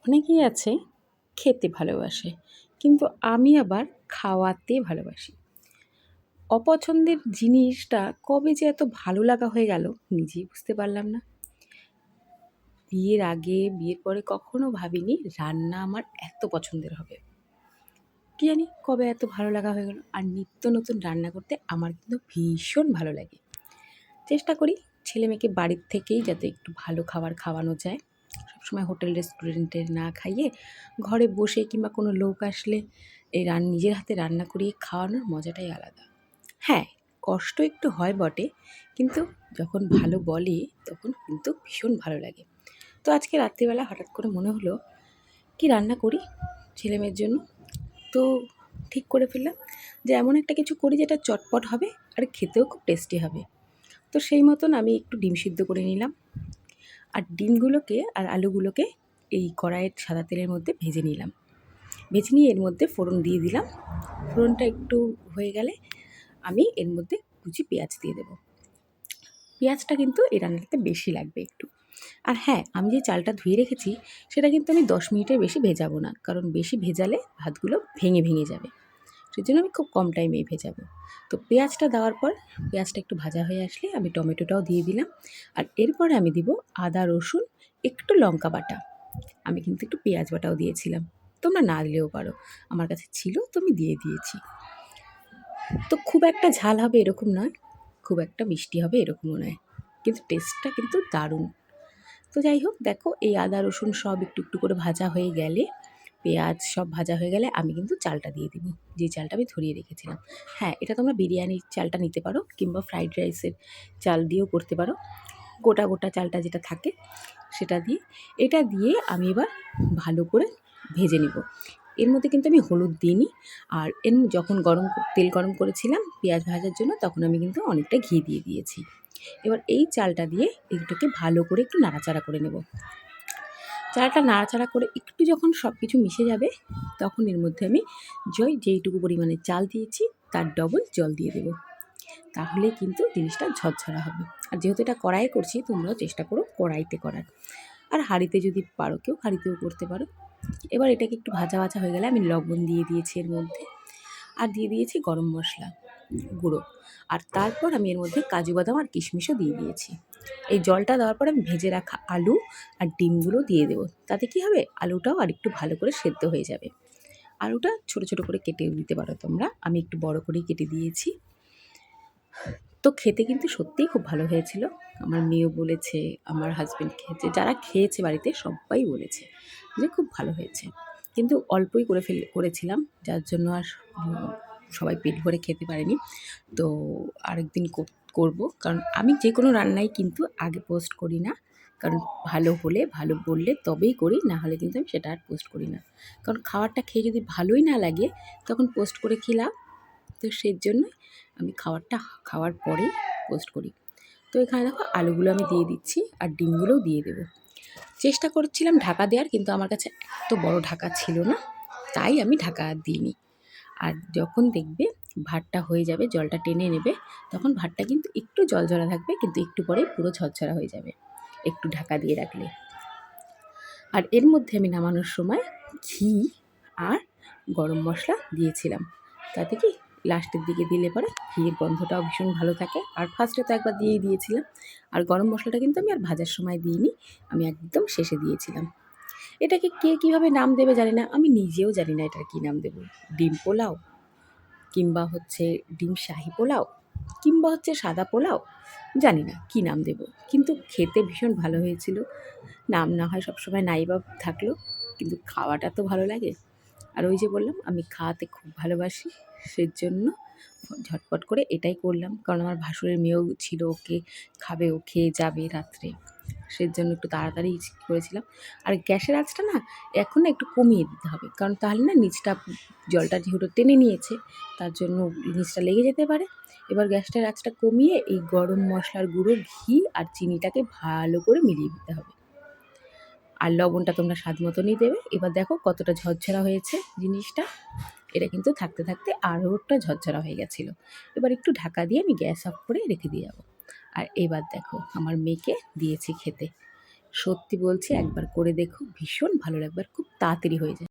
অনেকেই আছে খেতে ভালোবাসে, কিন্তু আমি আবার খাওয়াতে ভালোবাসি। অপছন্দের জিনিসটা কবে যে এত ভালো লাগা হয়ে গেল নিজেই বুঝতে পারলাম না। বিয়ের আগে, বিয়ের পরে কখনো ভাবিনি রান্না আমার এত পছন্দের হবে। কি জানি কবে এত ভালো লাগা হয়ে গেল। আর নিত্য নতুন রান্না করতে আমার কিন্তু ভীষণ ভালো লাগে। চেষ্টা করি ছেলেমেয়েকে বাড়ির থেকেই যাতে একটু ভালো খাবার খাওয়ানো যায়। সবসময় হোটেল রেস্টুরেন্টের না খাইয়ে ঘরে বসে কিংবা কোনো লোক আসলে এই নিজের হাতে রান্না করিয়ে খাওয়ানোর মজাটাই আলাদা। হ্যাঁ, কষ্ট একটু হয় বটে, কিন্তু যখন ভালো বলে তখন কিন্তু ভীষণ ভালো লাগে। তো আজকে রাত্রিবেলা হঠাৎ করে মনে হলো কি রান্না করি ছেলেমেয়ের জন্য। তো ঠিক করে ফেললাম যে এমন একটা কিছু করি যেটা চটপট হবে আর খেতেও খুব টেস্টি হবে। তো সেই মতন আমি একটু ডিম সিদ্ধ করে নিলাম, আর ডিমগুলোকে আর আলুগুলোকে এই কড়াইয়ের সাদা তেলের মধ্যে ভেজে নিলাম। ভেজে নিয়ে এর মধ্যে ফোড়ন দিয়ে দিলাম। ফোড়নটা একটু হয়ে গেলে আমি এর মধ্যে কুচি পেঁয়াজ দিয়ে দেবো। পেঁয়াজটা কিন্তু এই রান্নাটাতে বেশি লাগবে একটু। আর হ্যাঁ, আমি যে চালটা ধুয়ে রেখেছি সেটা কিন্তু আমি 10 মিনিটের বেশি ভেজাবো না, কারণ বেশি ভেজালে ভাতগুলো ভেঙে ভেঙে যাবে। সেজন্য আমি খুব কম টাইমেই ভেজাবো। তো পেঁয়াজটা দেওয়ার পর পেঁয়াজটা একটু ভাজা হয়ে আসলে আমি টমেটোটাও দিয়ে দিলাম। আর এরপরে আমি দিব আদা, রসুন, একটু লঙ্কা বাটা। আমি কিন্তু একটু পেঁয়াজ বাটাও দিয়েছিলাম, তোমরা না দিলেও পারো, আমার কাছে ছিল তো আমি দিয়ে দিয়েছি। তো খুব একটা ঝাল হবে এরকম নয়, খুব একটা মিষ্টি হবে এরকমও নয়, কিন্তু টেস্টটা কিন্তু দারুণ। তো যাই হোক, দেখো এই আদা রসুন সব একটু একটু করে ভাজা হয়ে গেলে, পেঁয়াজ সব ভাজা হয়ে গেলে আমি কিন্তু চালটা দিয়ে দিব, যে চালটা আমি ধরিয়ে রেখেছিলাম। হ্যাঁ, এটা তোমরা বিরিয়ানির চালটা নিতে পারো কিংবা ফ্রাইড রাইসের চাল দিয়েও করতে পারো, গোটা গোটা চালটা যেটা থাকে সেটা দিয়ে। এটা দিয়ে আমি এবার ভালো করে ভেজে নেব। এর মধ্যে কিন্তু আমি হলুদ দিইনি। আর যখন তেল গরম করেছিলাম পেঁয়াজ ভাজার জন্য, তখন আমি কিন্তু অনেকটা ঘি দিয়ে দিয়েছি। এবার এই চালটা দিয়ে এটাকে ভালো করে একটু নাড়াচাড়া করে নেব। চালটা নাড়াচাড়া করে একটু যখন সব কিছু মিশে যাবে, তখন এর মধ্যে আমি যেইটুকু পরিমাণে চাল দিয়েছি তার ডবল জল দিয়ে দেবো। তাহলে কিন্তু জিনিসটা ঝরঝরা হবে। আর যেহেতু এটা কড়াইয়ে করছি, তোমরাও চেষ্টা করো কড়াইতে করার। আর হাঁড়িতে যদি পারো কেউ হাঁড়িতেও করতে পারো। এবার এটাকে একটু ভাজা ভাজা হয়ে গেলে আমি লবণ দিয়ে দিয়েছি এর মধ্যে, আর দিয়ে দিয়েছি গরম মশলা গুঁড়ো। আর তারপর আমি এর মধ্যে কাজু বাদাম আর কিশমিশও দিয়ে দিয়েছি। এই জলটা দেওয়ার পর আমি ভেজে রাখা আলু আর ডিমগুলো দিয়ে দেবো। তাতে কি হবে, আলুটাও আর একটু ভালো করে সেদ্ধ হয়ে যাবে। আলুটা ছোট ছোট করে কেটে দিতে পারো তোমরা, আমি একটু বড় করেই কেটে দিয়েছি। তো খেতে কিন্তু সত্যিই খুব ভালো হয়েছিল। আমার মেয়েও বলেছে, আমার হাজব্যান্ড খেয়েছে, যারা খেয়েছে বাড়িতে সবাই বলেছে যে খুব ভালো হয়েছে। কিন্তু অল্পই করেছিলাম, যার জন্য আর সবাই পেট ভরে খেতে পারেনি। তো আরেকদিন করব, কারণ আমি যে কোনো রান্নাই কিন্তু আগে পোস্ট করি না। কারণ ভালো হলে ভালো বললে তবেই করি, না হলে কিন্তু আমি সেটা আর পোস্ট করি না। কারণ খাবারটা খেয়ে যদি ভালোই না লাগে তখন পোস্ট করে কী লাভ। তো সেজন্য আমি খাওয়ার পরেই পোস্ট করি। তো এখানে দেখো আলুগুলো আমি দিয়ে দিচ্ছি আর ডিমগুলোও দিয়ে দেবো। চেষ্টা করছিলাম ঢাকা দেওয়ার, কিন্তু আমার কাছে এত বড় ঢাকা ছিল না, তাই আমি ঢাকা দিইনি। আর যখন দেখবে ভাতটা হয়ে যাবে, জলটা টেনে নেবে, তখন ভাতটা কিন্তু একটু জলঝরা থাকবে, কিন্তু একটু পরেই পুরো ঝরঝরা হয়ে যাবে একটু ঢাকা দিয়ে রাখলে। আর এর মধ্যে আমি নামানোর সময় ঘি আর গরম মশলা দিয়েছিলাম, তাতে কি লাস্টের দিকে দিলে পরে ঘিয়ের গন্ধটাও ভীষণ ভালো থাকে। আর ফার্স্টে তো একবার দিয়েই দিয়েছিলাম। আর গরম মশলাটা কিন্তু আমি আর ভাজার সময় দিইনি, আমি একদম শেষে দিয়েছিলাম। এটাকে কে কীভাবে নাম দেবে জানি না, আমি নিজেও জানি না এটার কী নাম দেবো। ডিম পোলাও, কিংবা হচ্ছে ডিম শাহি পোলাও, কিংবা হচ্ছে সাদা পোলাও, জানি না কী নাম দেব, কিন্তু খেতে ভীষণ ভালো হয়েছিল। নাম না হয় সবসময় নাই বা থাকলো, কিন্তু খাওয়াটা তো ভালো লাগে। আর ওই যে বললাম আমি খাওয়াতে খুব ভালোবাসি, সেজন্য ঝটপট করে এটাই করলাম। কারণ আমার ভাসুরের মেয়েও ছিল, ওকে খাবে, ও খেয়ে যাবে রাত্রে, সেজন্য একটু তাড়াতাড়ি করেছিলাম। আর গ্যাসের আঁচটা না এখন একটু কমিয়ে দিতে হবে, কারণ তাহলে না নিচটা জলটা যেহেতু টেনে নিয়েছে, তার জন্য নিচটা লেগে যেতে পারে। এবার গ্যাসটার আঁচটা কমিয়ে এই গরম মশলার গুঁড়ো, ঘি আর চিনিটাকে ভালো করে মিলিয়ে দিতে হবে। আর লবণটা তোমরা স্বাদ মতনই দেবে। এবার দেখো কতটা ঝরঝরা হয়েছে জিনিসটা। এটা কিন্তু থাকতে থাকতে আরও একটা ঝরঝরা হয়ে গেছিলো। এবার একটু ঢাকা দিয়ে আমি গ্যাস অফ করে রেখে দিয়ে যাবো। আর এবার দেখো আমার মেয়েকে দিয়েছি খেতে। সত্যি বলছি একবার করে দেখো, ভীষণ ভালো লাগবে আর খুব তাড়াতাড়ি হয়ে যায়।